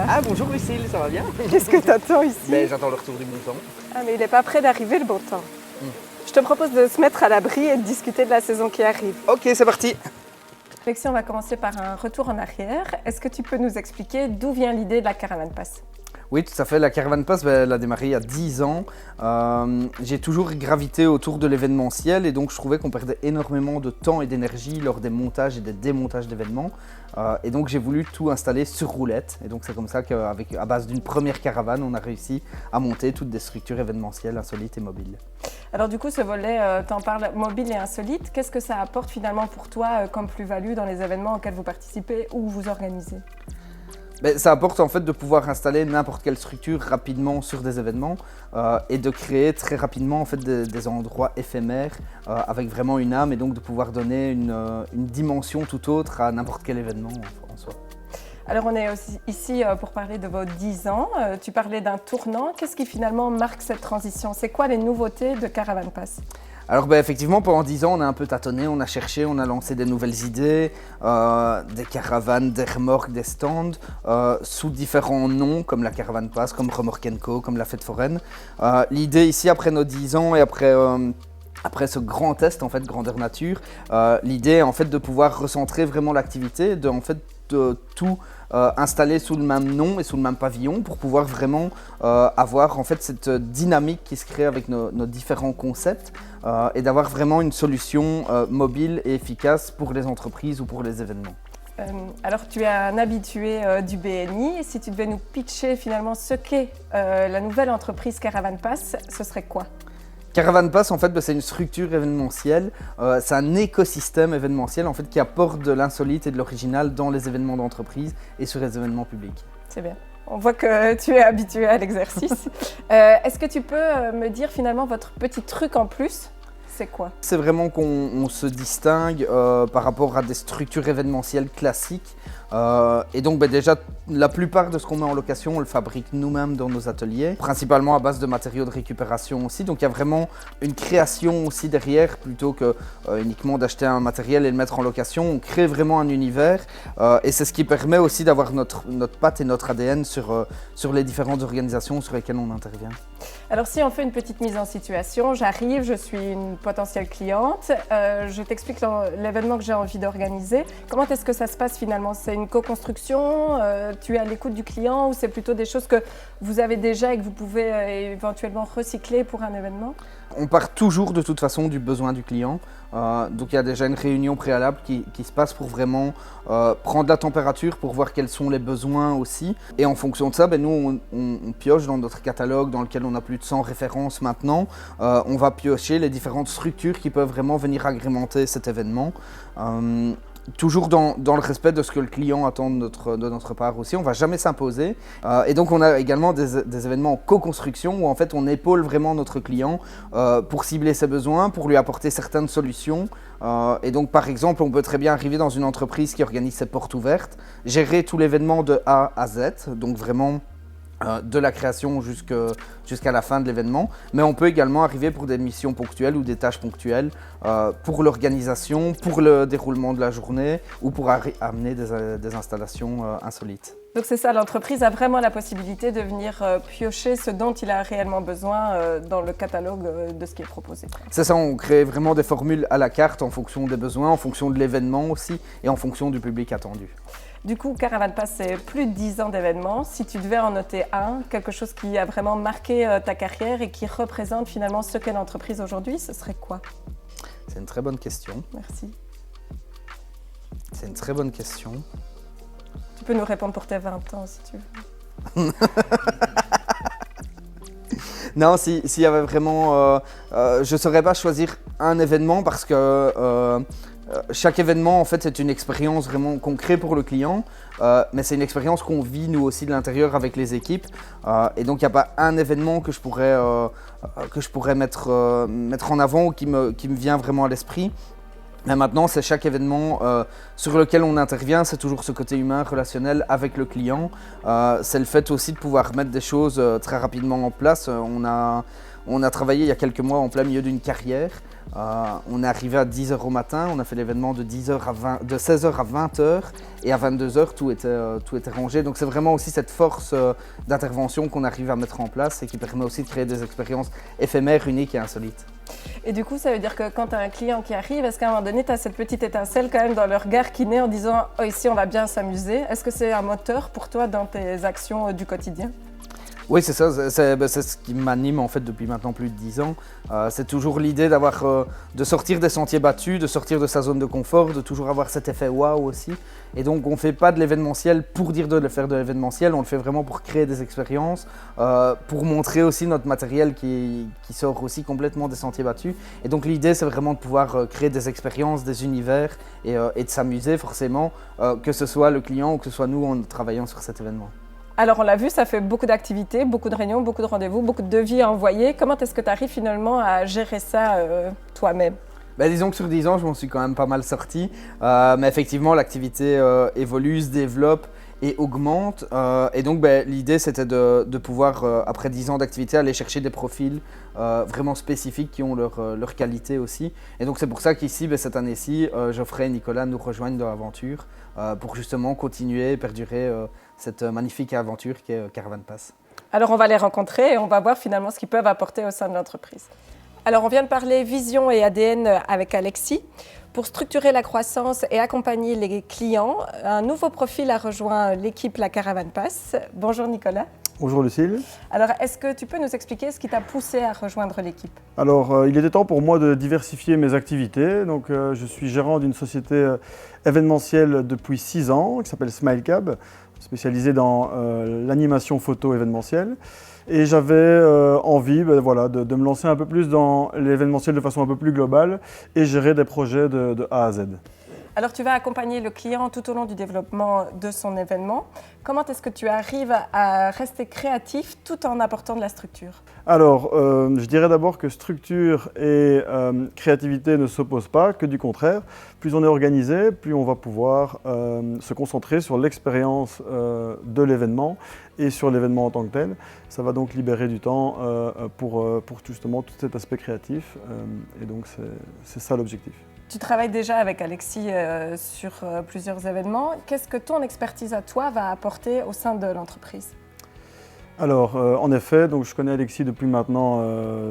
là. Ah bonjour Lucille, ça va bien? Qu'est-ce que t'attends ici? Ben, j'attends le retour du bon temps. Ah mais il n'est pas prêt d'arriver le bon temps. Je te propose de se mettre à l'abri et de discuter de la saison qui arrive. Ok, c'est parti. Alexis, on va commencer par un retour en arrière. Est-ce que tu peux nous expliquer d'où vient l'idée de la Caravan Pass? Oui, tout à fait. La Caravan Pass, elle a démarré il y a 10 ans. J'ai toujours gravité autour de l'événementiel et donc je trouvais qu'on perdait énormément de temps et d'énergie lors des montages et des démontages d'événements. Et donc j'ai voulu tout installer sur roulette. Et donc c'est comme ça qu'à base d'une première caravane, on a réussi à monter toutes des structures événementielles insolites et mobiles. Alors du coup, ce volet, t'en parles, mobile et insolite. Qu'est-ce que ça apporte finalement pour toi comme plus-value dans les événements auxquels vous participez ou vous organisez? Ça apporte en fait de pouvoir installer n'importe quelle structure rapidement sur des événements et de créer très rapidement en fait des endroits éphémères avec vraiment une âme et donc de pouvoir donner une dimension tout autre à n'importe quel événement en soi. Alors on est aussi ici pour parler de vos 10 ans. Tu parlais d'un tournant. Qu'est-ce qui finalement marque cette transition? C'est quoi les nouveautés de Caravan Pass? Alors effectivement, pendant 10 ans, on a un peu tâtonné, on a cherché, on a lancé des nouvelles idées, des caravanes, des remorques, des stands, sous différents noms, comme la Caravan Pass, comme Remorque & Co, comme la Fête Foraine. L'idée ici, après nos 10 ans et après ce grand test, en fait, grandeur nature, l'idée est en fait de pouvoir recentrer vraiment l'activité, de tout installer sous le même nom et sous le même pavillon pour pouvoir vraiment avoir en fait cette dynamique qui se crée avec nos différents concepts et d'avoir vraiment une solution mobile et efficace pour les entreprises ou pour les événements. Alors tu es un habitué du BNI. Si tu devais nous pitcher finalement ce qu'est la nouvelle entreprise Caravan Pass, ce serait quoi? Caravan Pass, en fait, c'est une structure événementielle, c'est un écosystème événementiel en fait, qui apporte de l'insolite et de l'original dans les événements d'entreprise et sur les événements publics. C'est bien. On voit que tu es habitué à l'exercice. Est-ce que tu peux me dire finalement votre petit truc en plus? C'est quoi? C'est vraiment qu'on se distingue par rapport à des structures événementielles classiques. Et donc déjà, la plupart de ce qu'on met en location, on le fabrique nous-mêmes dans nos ateliers, principalement à base de matériaux de récupération aussi. Donc il y a vraiment une création aussi derrière, plutôt que uniquement d'acheter un matériel et le mettre en location. On crée vraiment un univers et c'est ce qui permet aussi d'avoir notre patte et notre ADN sur les différentes organisations sur lesquelles on intervient. Alors si on fait une petite mise en situation, j'arrive, je suis une potentielle cliente, je t'explique l'événement que j'ai envie d'organiser. Comment est-ce que ça se passe finalement? C'est une co-construction, tu es à l'écoute du client ou c'est plutôt des choses que vous avez déjà et que vous pouvez éventuellement recycler pour un événement? On part toujours de toute façon du besoin du client. Donc il y a déjà une réunion préalable qui se passe pour vraiment prendre la température pour voir quels sont les besoins aussi. Et en fonction de ça, nous on pioche dans notre catalogue dans lequel on a plus de 100 références maintenant. On va piocher les différentes structures qui peuvent vraiment venir agrémenter cet événement. Toujours dans le respect de ce que le client attend de notre part aussi, on ne va jamais s'imposer. Et donc on a également des événements en co-construction où en fait on épaule vraiment notre client pour cibler ses besoins, pour lui apporter certaines solutions. Et donc par exemple, on peut très bien arriver dans une entreprise qui organise ses portes ouvertes, gérer tout l'événement de A à Z, donc vraiment de la création jusqu'à la fin de l'événement, mais on peut également arriver pour des missions ponctuelles ou des tâches ponctuelles pour l'organisation, pour le déroulement de la journée ou pour amener des installations insolites. Donc c'est ça, l'entreprise a vraiment la possibilité de venir piocher ce dont il a réellement besoin dans le catalogue de ce qui est proposé. C'est ça, on crée vraiment des formules à la carte en fonction des besoins, en fonction de l'événement aussi et en fonction du public attendu. Du coup, Caravan Pass, c'est plus de 10 ans d'événements. Si tu devais en noter un, quelque chose qui a vraiment marqué ta carrière et qui représente finalement ce qu'est l'entreprise aujourd'hui, ce serait quoi? C'est une très bonne question. Merci. C'est une très bonne question. Tu peux nous répondre pour tes 20 ans si tu veux. Non, s'il y avait vraiment... je ne saurais pas choisir un événement parce que chaque événement, en fait, c'est une expérience vraiment qu'on crée pour le client, mais c'est une expérience qu'on vit nous aussi de l'intérieur avec les équipes. Et donc, il n'y a pas un événement que je pourrais mettre en avant ou qui me vient vraiment à l'esprit. Mais maintenant, c'est chaque événement sur lequel on intervient, c'est toujours ce côté humain, relationnel avec le client. C'est le fait aussi de pouvoir mettre des choses très rapidement en place. On a travaillé il y a quelques mois en plein milieu d'une carrière. On est arrivé à 10 h au matin, on a fait l'événement de 16 h à 20 h et à 22 h tout était rangé. Donc c'est vraiment aussi cette force d'intervention qu'on arrive à mettre en place et qui permet aussi de créer des expériences éphémères, uniques et insolites. Et du coup, ça veut dire que quand tu as un client qui arrive, est-ce qu'à un moment donné, tu as cette petite étincelle quand même dans le regard qui naît en disant « Oh, ici, on va bien s'amuser ». Est-ce que c'est un moteur pour toi dans tes actions du quotidien ? Oui, c'est ça, c'est ce qui m'anime en fait depuis maintenant plus de 10 ans. C'est toujours l'idée de sortir des sentiers battus, de sortir de sa zone de confort, de toujours avoir cet effet waouh aussi. Et donc on ne fait pas de l'événementiel pour dire de faire de l'événementiel, on le fait vraiment pour créer des expériences, pour montrer aussi notre matériel qui sort aussi complètement des sentiers battus. Et donc l'idée c'est vraiment de pouvoir créer des expériences, des univers et de s'amuser forcément, que ce soit le client ou que ce soit nous en travaillant sur cet événement. Alors on l'a vu, ça fait beaucoup d'activités, beaucoup de réunions, beaucoup de rendez-vous, beaucoup de devis à envoyer. Comment est-ce que tu arrives finalement à gérer ça toi-même ? Disons que sur 10 ans, je m'en suis quand même pas mal sorti. Mais effectivement, l'activité évolue, se développe et augmente. Et donc l'idée c'était de pouvoir, après 10 ans d'activité, aller chercher des profils vraiment spécifiques qui ont leur qualité aussi. Et donc c'est pour ça qu'ici, cette année-ci, Geoffrey et Nicolas nous rejoignent dans l'aventure pour justement continuer et perdurer cette magnifique aventure qui est Caravan Pass. Alors on va les rencontrer et on va voir finalement ce qu'ils peuvent apporter au sein de l'entreprise. Alors on vient de parler vision et ADN avec Alexis. Pour structurer la croissance et accompagner les clients, un nouveau profil a rejoint l'équipe La Caravan Pass. Bonjour Nicolas. Bonjour Lucille. Alors est-ce que tu peux nous expliquer ce qui t'a poussé à rejoindre l'équipe ? Alors il était temps pour moi de diversifier mes activités. Donc je suis gérant d'une société événementielle depuis 6 ans qui s'appelle SmileCab, spécialisée dans l'animation photo événementielle. Et j'avais envie de me lancer un peu plus dans l'événementiel de façon un peu plus globale et gérer des projets de A à Z. Alors tu vas accompagner le client tout au long du développement de son événement. Comment est-ce que tu arrives à rester créatif tout en apportant de la structure ? Alors, je dirais d'abord que structure et créativité ne s'opposent pas, que du contraire. Plus on est organisé, plus on va pouvoir se concentrer sur l'expérience de l'événement et sur l'événement en tant que tel. Ça va donc libérer du temps pour justement tout cet aspect créatif. Et donc, c'est ça l'objectif. Tu travailles déjà avec Alexis sur plusieurs événements. Qu'est-ce que ton expertise à toi va apporter au sein de l'entreprise ? Alors, en effet, donc je connais Alexis depuis maintenant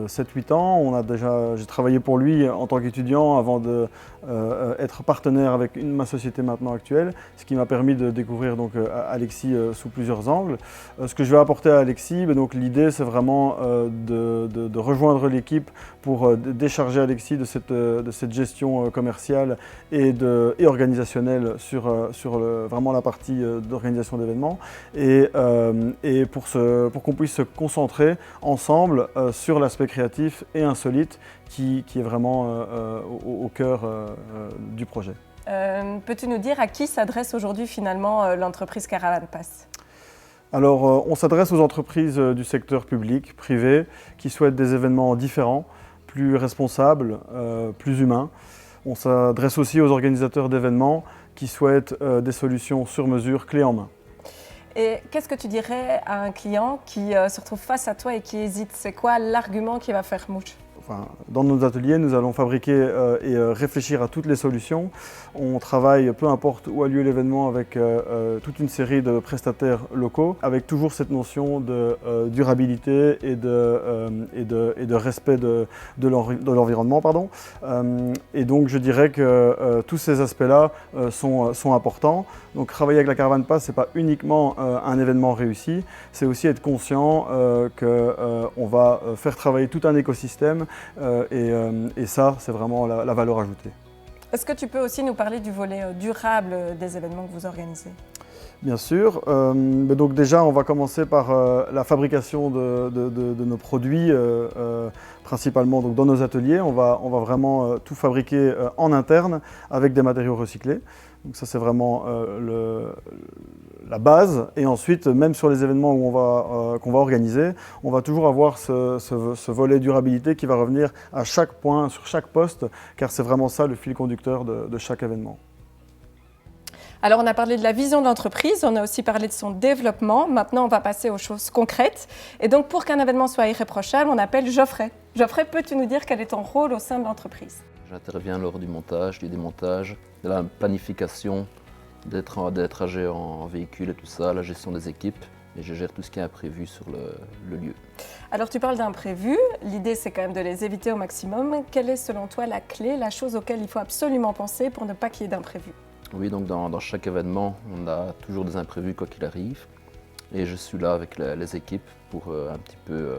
7-8 ans. J'ai travaillé pour lui en tant qu'étudiant avant d'être partenaire avec ma société maintenant actuelle, ce qui m'a permis de découvrir donc, Alexis sous plusieurs angles. Ce que je vais apporter à Alexis, donc l'idée c'est vraiment de rejoindre l'équipe pour décharger Alexis de cette gestion commerciale et organisationnelle sur vraiment la partie d'organisation d'événements et pour qu'on puisse se concentrer ensemble sur l'aspect créatif et insolite qui est vraiment au cœur du projet. Peux-tu nous dire à qui s'adresse aujourd'hui finalement l'entreprise Caravan Pass ? Alors, on s'adresse aux entreprises du secteur public, privé, qui souhaitent des événements différents, plus responsables, plus humains. On s'adresse aussi aux organisateurs d'événements qui souhaitent des solutions sur mesure, clés en main. Et qu'est-ce que tu dirais à un client qui se retrouve face à toi et qui hésite ? C'est quoi l'argument qui va faire mouche ? Dans nos ateliers, nous allons fabriquer et réfléchir à toutes les solutions. On travaille, peu importe où a lieu l'événement, avec toute une série de prestataires locaux, avec toujours cette notion de durabilité et de respect de l'environnement. Et donc je dirais que tous ces aspects-là sont importants. Donc travailler avec la Caravan Pass, ce n'est pas uniquement un événement réussi, c'est aussi être conscient qu'on va faire travailler tout un écosystème. Et ça, c'est vraiment la valeur ajoutée. Est-ce que tu peux aussi nous parler du volet durable des événements que vous organisez ? Bien sûr. Donc déjà, on va commencer par la fabrication de nos produits, principalement donc, dans nos ateliers. On va vraiment tout fabriquer en interne avec des matériaux recyclés. Donc ça, c'est vraiment la base. Et ensuite, même sur les événements qu'on va organiser, on va toujours avoir ce volet durabilité qui va revenir à chaque point, sur chaque poste, car c'est vraiment ça le fil conducteur de chaque événement. Alors, on a parlé de la vision de l'entreprise, on a aussi parlé de son développement. Maintenant, on va passer aux choses concrètes. Et donc, pour qu'un événement soit irréprochable, on appelle Geoffrey. Geoffrey, peux-tu nous dire quel est ton rôle au sein de l'entreprise? J'interviens lors du montage, du démontage, de la planification des trajets en véhicule et tout ça, la gestion des équipes, et je gère tout ce qui est imprévu sur le lieu. Alors, tu parles d'imprévus. L'idée, c'est quand même de les éviter au maximum. Quelle est, selon toi, la clé, la chose auquel il faut absolument penser pour ne pas qu'il y ait d'imprévus? Oui, donc dans chaque événement, on a toujours des imprévus quoi qu'il arrive. Et je suis là avec les équipes pour un petit peu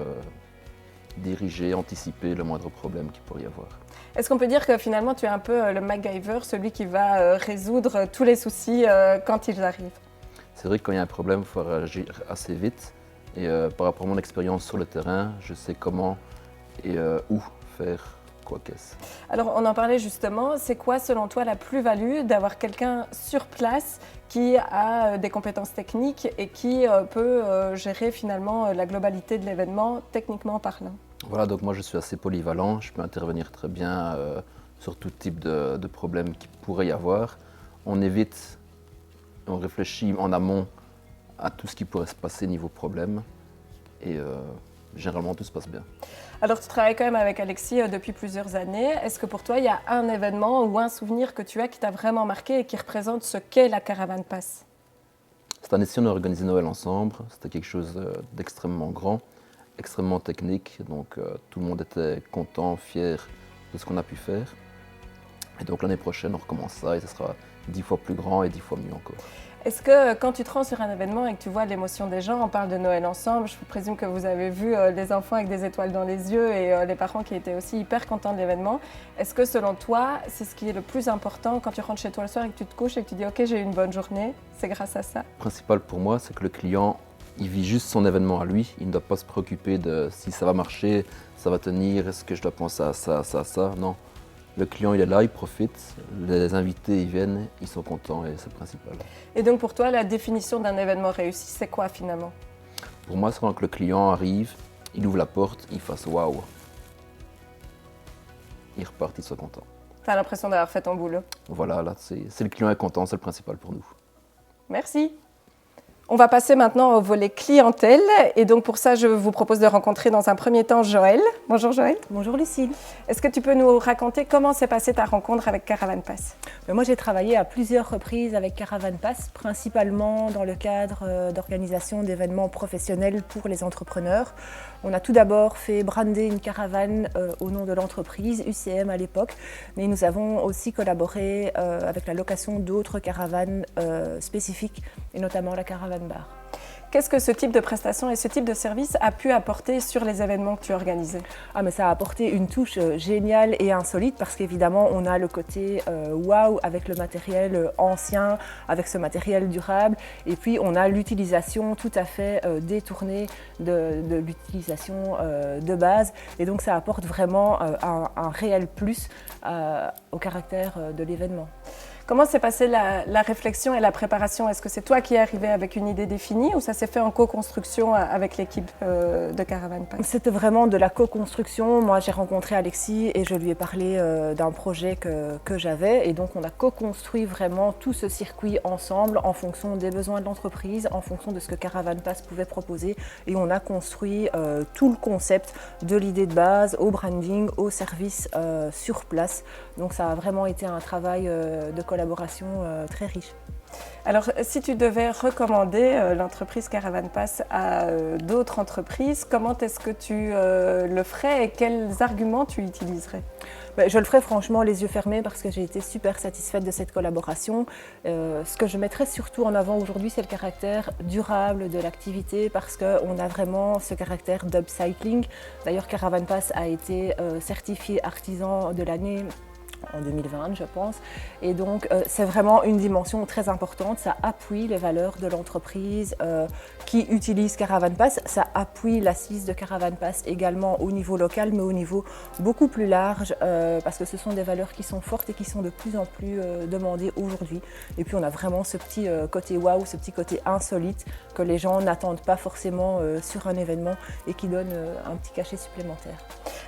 diriger, anticiper le moindre problème qu'il pourrait y avoir. Est-ce qu'on peut dire que finalement, tu es un peu le MacGyver, celui qui va résoudre tous les soucis quand ils arrivent? C'est vrai que quand il y a un problème, il faut réagir assez vite. Et par rapport à mon expérience sur le terrain, je sais comment et où faire quoi qu'est-ce. Alors, on en parlait justement. C'est quoi, selon toi, la plus-value d'avoir quelqu'un sur place qui a des compétences techniques et qui peut gérer finalement la globalité de l'événement, techniquement parlant? Voilà, donc moi je suis assez polyvalent. Je peux intervenir très bien sur tout type de problèmes qu'il pourrait y avoir. On évite, on réfléchit en amont à tout ce qui pourrait se passer niveau problème. Et généralement, tout se passe bien. Alors, tu travailles quand même avec Alexis depuis plusieurs années. Est-ce que pour toi, il y a un événement ou un souvenir que tu as qui t'a vraiment marqué et qui représente ce qu'est la Caravane Pass? Cette année-ci, on a organisé Noël ensemble. C'était quelque chose d'extrêmement grand, extrêmement technique. Donc, tout le monde était content, fier de ce qu'on a pu faire. Et donc, l'année prochaine, on recommence ça et ce sera 10 fois plus grand et 10 fois mieux encore. Est-ce que quand tu te rends sur un événement et que tu vois l'émotion des gens, on parle de Noël ensemble, je présume que vous avez vu les enfants avec des étoiles dans les yeux et les parents qui étaient aussi hyper contents de l'événement. Est-ce que selon toi, c'est ce qui est le plus important quand tu rentres chez toi le soir et que tu te couches et que tu dis « Ok, j'ai eu une bonne journée », c'est grâce à ça? Le principal pour moi, c'est que le client, il vit juste son événement à lui. Il ne doit pas se préoccuper de si ça va marcher, ça va tenir, est-ce que je dois penser à ça, ça. Non. Le client, il est là, il profite, les invités, ils viennent, ils sont contents et c'est le principal. Et donc pour toi, la définition d'un événement réussi, c'est quoi finalement? Pour moi, c'est quand le client arrive, il ouvre la porte, il fasse waouh. Il repart, il soit content. Tu as l'impression d'avoir fait ton boulot. Voilà, là, c'est le client est content, c'est le principal pour nous. Merci. On va passer maintenant au volet clientèle. Et donc pour ça, je vous propose de rencontrer dans un premier temps Joël. Bonjour Joël. Bonjour Lucille. Est-ce que tu peux nous raconter comment s'est passée ta rencontre avec Caravane Pass? Moi j'ai travaillé à plusieurs reprises avec Caravane Pass, principalement dans le cadre d'organisation d'événements professionnels pour les entrepreneurs. On a tout d'abord fait brander une caravane au nom de l'entreprise, UCM à l'époque, mais nous avons aussi collaboré avec la location d'autres caravanes spécifiques, et notamment la caravane bar. Qu'est-ce que ce type de prestation et ce type de service a pu apporter sur les événements que tu organisais? Mais ça a apporté une touche géniale et insolite parce qu'évidemment on a le côté waouh avec le matériel ancien, avec ce matériel durable, et puis on a l'utilisation tout à fait détournée de l'utilisation de base, et donc ça apporte vraiment un réel plus au caractère de l'événement. Comment s'est passée la réflexion et la préparation? Est-ce que c'est toi qui es arrivé avec une idée définie ou ça s'est fait en co-construction avec l'équipe de Caravane Pass? C'était vraiment de la co-construction. Moi, j'ai rencontré Alexis et je lui ai parlé d'un projet que j'avais. Et donc, on a co-construit vraiment tout ce circuit ensemble en fonction des besoins de l'entreprise, en fonction de ce que Caravane Pass pouvait proposer. Et on a construit tout le concept de l'idée de base, au branding, au service sur place. Donc, ça a vraiment été un travail de collaboration très riche. Alors, si tu devais recommander l'entreprise Caravane Pass à d'autres entreprises, comment est-ce que tu le ferais et quels arguments tu utiliserais? Je le ferai franchement les yeux fermés parce que j'ai été super satisfaite de cette collaboration. Ce que je mettrais surtout en avant aujourd'hui, c'est le caractère durable de l'activité parce qu'on a vraiment ce caractère d'upcycling. D'ailleurs, Caravane Pass a été certifié artisan de l'année en 2020, je pense. Et donc, c'est vraiment une dimension très importante. Ça appuie les valeurs de l'entreprise qui utilise Caravane Pass. Ça appuie l'assise de Caravane Pass également au niveau local, mais au niveau beaucoup plus large, parce que ce sont des valeurs qui sont fortes et qui sont de plus en plus demandées aujourd'hui. Et puis, on a vraiment ce petit côté waouh, ce petit côté insolite que les gens n'attendent pas forcément sur un événement et qui donne un petit cachet supplémentaire.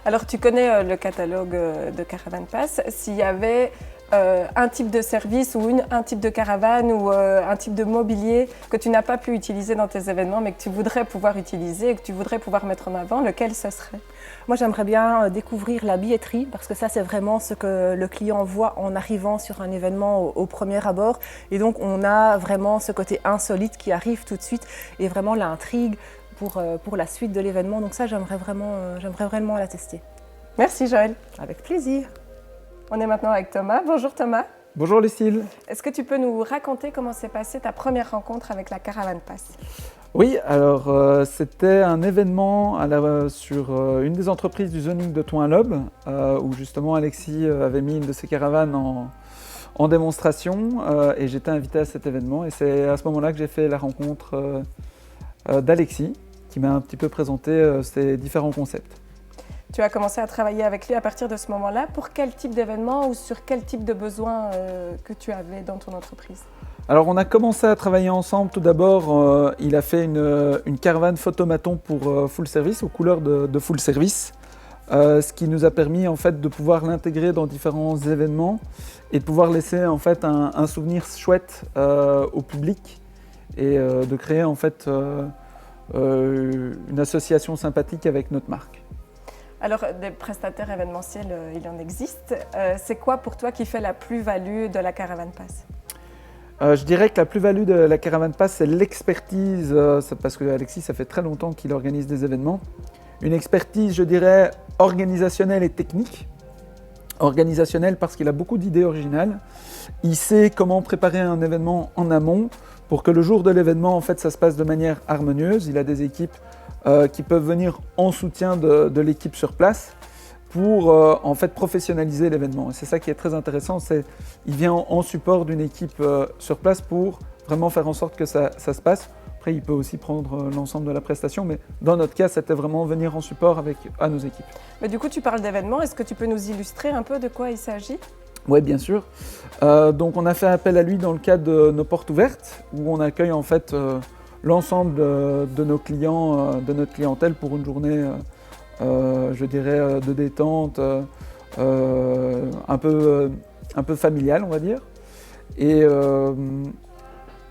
Alors, tu connais le catalogue de Caravane Pass. S'il y avait un type de service ou un type de caravane ou un type de mobilier que tu n'as pas pu utiliser dans tes événements mais que tu voudrais pouvoir utiliser et que tu voudrais pouvoir mettre en avant, lequel ce serait? Moi, j'aimerais bien découvrir la billetterie parce que ça, c'est vraiment ce que le client voit en arrivant sur un événement au premier abord. Et donc, on a vraiment ce côté insolite qui arrive tout de suite et vraiment l'intrigue pour la suite de l'événement. Donc ça, j'aimerais vraiment la tester. Merci Joël. Avec plaisir. On est maintenant avec Thomas. Bonjour Thomas. Bonjour Lucille. Est-ce que tu peux nous raconter comment s'est passée ta première rencontre avec la Caravan Pass? Oui, alors c'était un événement sur une des entreprises du zoning de Toin-Lob, où justement Alexis avait mis une de ses caravanes en démonstration et j'étais invité à cet événement. Et c'est à ce moment-là que j'ai fait la rencontre d'Alexis, qui m'a un petit peu présenté ses différents concepts. Tu as commencé à travailler avec lui à partir de ce moment-là. Pour quel type d'événement ou sur quel type de besoin que tu avais dans ton entreprise? Alors on a commencé à travailler ensemble. Tout d'abord, il a fait une caravane photomaton pour full service, aux couleurs de full service, ce qui nous a permis en fait de pouvoir l'intégrer dans différents événements et de pouvoir laisser en fait un souvenir chouette au public et de créer en fait une association sympathique avec notre marque. Alors, des prestataires événementiels, il en existe. C'est quoi pour toi qui fait la plus-value de la Caravan Pass? Je dirais que la plus-value de la Caravan Pass, c'est l'expertise, parce que Alexis, ça fait très longtemps qu'il organise des événements. Une expertise, je dirais, organisationnelle et technique. Organisationnelle parce qu'il a beaucoup d'idées originales. Il sait comment préparer un événement en amont pour que le jour de l'événement, en fait, ça se passe de manière harmonieuse. Il a des équipes qui peuvent venir en soutien de l'équipe sur place pour en fait professionnaliser l'événement. Et c'est ça qui est très intéressant, c'est il vient en support d'une équipe sur place pour vraiment faire en sorte que ça se passe. Après, il peut aussi prendre l'ensemble de la prestation, mais dans notre cas, c'était vraiment venir en support à nos équipes. Mais du coup, tu parles d'événements, est-ce que tu peux nous illustrer un peu de quoi il s'agit? Oui, bien sûr. Donc on a fait appel à lui dans le cadre de nos portes ouvertes, où on accueille en fait l'ensemble de nos clients, de notre clientèle pour une journée, je dirais, de détente, un peu familiale, on va dire. Et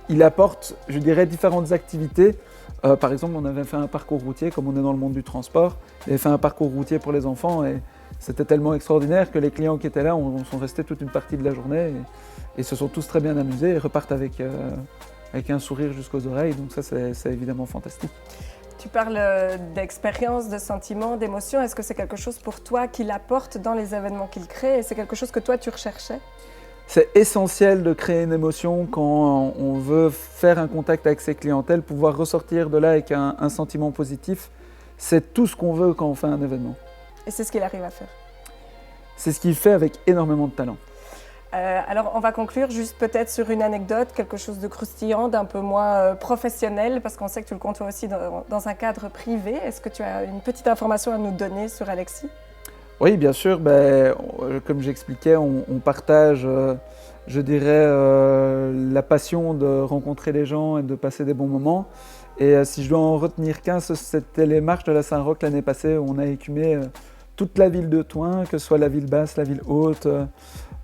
il apporte, je dirais, différentes activités. Par exemple, on avait fait un parcours routier, comme on est dans le monde du transport. Il avait fait un parcours routier pour les enfants et c'était tellement extraordinaire que les clients qui étaient là sont restés toute une partie de la journée et se sont tous très bien amusés et repartent avec un sourire jusqu'aux oreilles, donc ça c'est évidemment fantastique. Tu parles d'expérience, de sentiments, d'émotions. Est-ce que c'est quelque chose pour toi qu'il apporte dans les événements qu'il crée et c'est quelque chose que toi tu recherchais? C'est essentiel de créer une émotion quand on veut faire un contact avec ses clientèles, pouvoir ressortir de là avec un sentiment positif. C'est tout ce qu'on veut quand on fait un événement. Et c'est ce qu'il arrive à faire? C'est ce qu'il fait avec énormément de talent. Alors, on va conclure juste peut-être sur une anecdote, quelque chose de croustillant, d'un peu moins professionnel, parce qu'on sait que tu le comptes aussi dans un cadre privé. Est-ce que tu as une petite information à nous donner sur Alexis? Oui, bien sûr. Comme j'expliquais, on partage, je dirais, la passion de rencontrer les gens et de passer des bons moments. Et si je dois en retenir qu'un, c'était les marches de la Saint-Roch l'année passée, où on a écumé toute la ville de Toin, que ce soit la ville basse, la ville haute.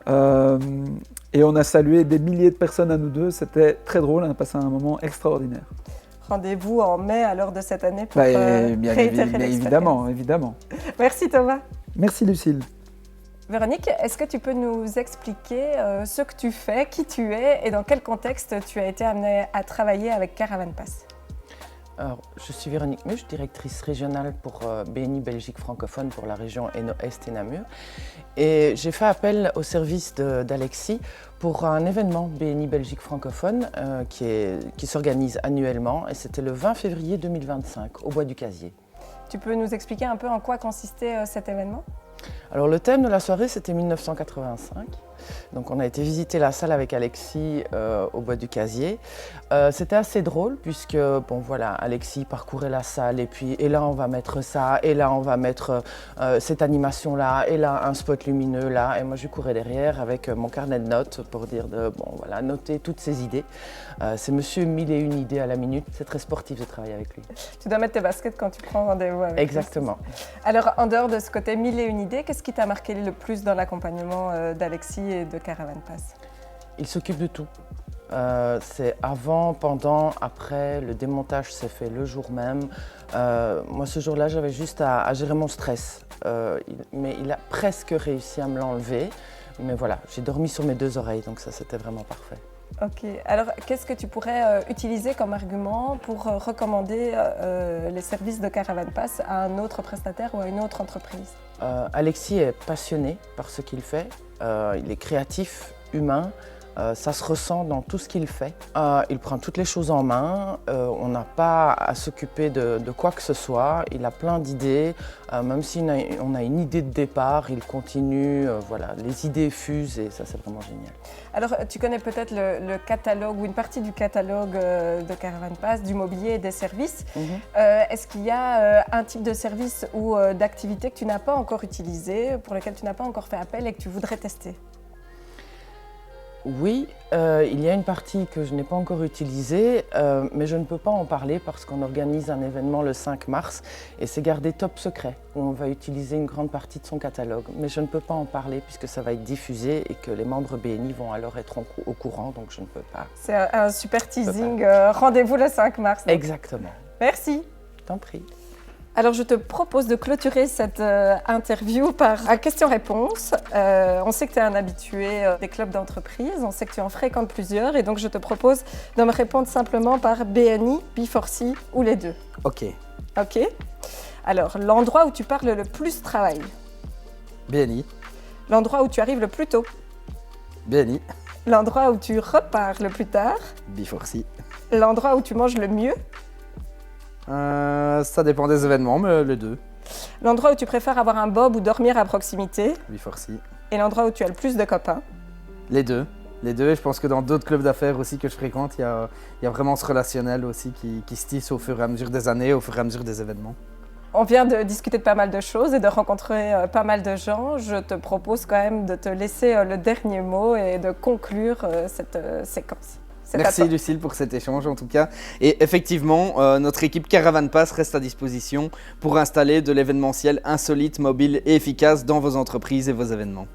Et on a salué des milliers de personnes à nous deux. C'était très drôle, on a passé un moment extraordinaire. Rendez-vous en mai alors de cette année pour réitérer l'expérience. Évidemment. Merci Thomas. Merci Lucille. Véronique, est-ce que tu peux nous expliquer ce que tu fais, qui tu es et dans quel contexte tu as été amenée à travailler avec Caravan Pass? Alors, je suis Véronique Muche, directrice régionale pour BNI Belgique francophone pour la région Hainaut-Est et Namur. Et j'ai fait appel au service d'Alexis pour un événement BNI Belgique francophone qui s'organise annuellement. Et c'était le 20 février 2025 au Bois du Casier. Tu peux nous expliquer un peu en quoi consistait cet événement? Alors le thème de la soirée c'était 1985. Donc on a été visiter la salle avec Alexis au Bois du Casier. C'était assez drôle puisque bon voilà, Alexis parcourait la salle et là on va mettre ça, et là on va mettre cette animation là, et là un spot lumineux là, et moi je courais derrière avec mon carnet de notes pour dire noter toutes ces idées. C'est monsieur 1001 idées à la minute, c'est très sportif de travailler avec lui. Tu dois mettre tes baskets quand tu prends rendez-vous avec lui. Exactement. Alors en dehors de ce côté 1001 idées, qu'est-ce Qu'est-ce qui t'a marqué le plus dans l'accompagnement d'Alexis et de Caravan Pass? Il s'occupe de tout. C'est avant, pendant, après, le démontage s'est fait le jour même. Moi ce jour-là j'avais juste à gérer mon stress, mais il a presque réussi à me l'enlever. Mais voilà, j'ai dormi sur mes 2 oreilles, donc ça c'était vraiment parfait. Ok, alors qu'est-ce que tu pourrais utiliser comme argument pour recommander les services de Caravan Pass à un autre prestataire ou à une autre entreprise? Alexis est passionné par ce qu'il fait, il est créatif, humain. Ça se ressent dans tout ce qu'il fait. Il prend toutes les choses en main, on n'a pas à s'occuper de quoi que ce soit. Il a plein d'idées, même si on a une idée de départ, il continue, voilà, les idées fusent et ça c'est vraiment génial. Alors tu connais peut-être le catalogue ou une partie du catalogue de Caravan Pass, du mobilier et des services. Est-ce qu'il y a un type de service ou d'activité que tu n'as pas encore utilisé, pour lequel tu n'as pas encore fait appel et que tu voudrais tester? Oui, il y a une partie que je n'ai pas encore utilisée, mais je ne peux pas en parler parce qu'on organise un événement le 5 mars et c'est gardé top secret, où on va utiliser une grande partie de son catalogue. Mais je ne peux pas en parler puisque ça va être diffusé et que les membres BNI vont alors être au courant, donc je ne peux pas. C'est un super teasing, rendez-vous le 5 mars. Donc. Exactement. Merci. Je t'en prie. Alors, je te propose de clôturer cette interview par un question-réponse. On sait que tu es un habitué des clubs d'entreprise, on sait que tu en fréquentes plusieurs, et donc je te propose de me répondre simplement par BNI, B4C ou les deux. Ok. Ok. Alors, l'endroit où tu parles le plus travail. BNI. L'endroit où tu arrives le plus tôt. BNI. L'endroit où tu repars le plus tard. B4C. L'endroit où tu manges le mieux. Ça dépend des événements, mais les deux. L'endroit où tu préfères avoir un bob ou dormir à proximité. B4C. Et l'endroit où tu as le plus de copains. Les deux. Les deux, et je pense que dans d'autres clubs d'affaires aussi que je fréquente, il y a vraiment ce relationnel aussi qui se tisse au fur et à mesure des années, au fur et à mesure des événements. On vient de discuter de pas mal de choses et de rencontrer pas mal de gens. Je te propose quand même de te laisser le dernier mot et de conclure cette séquence. Merci Lucille pour cet échange en tout cas. Et effectivement, notre équipe Caravan Pass reste à disposition pour installer de l'événementiel insolite, mobile et efficace dans vos entreprises et vos événements.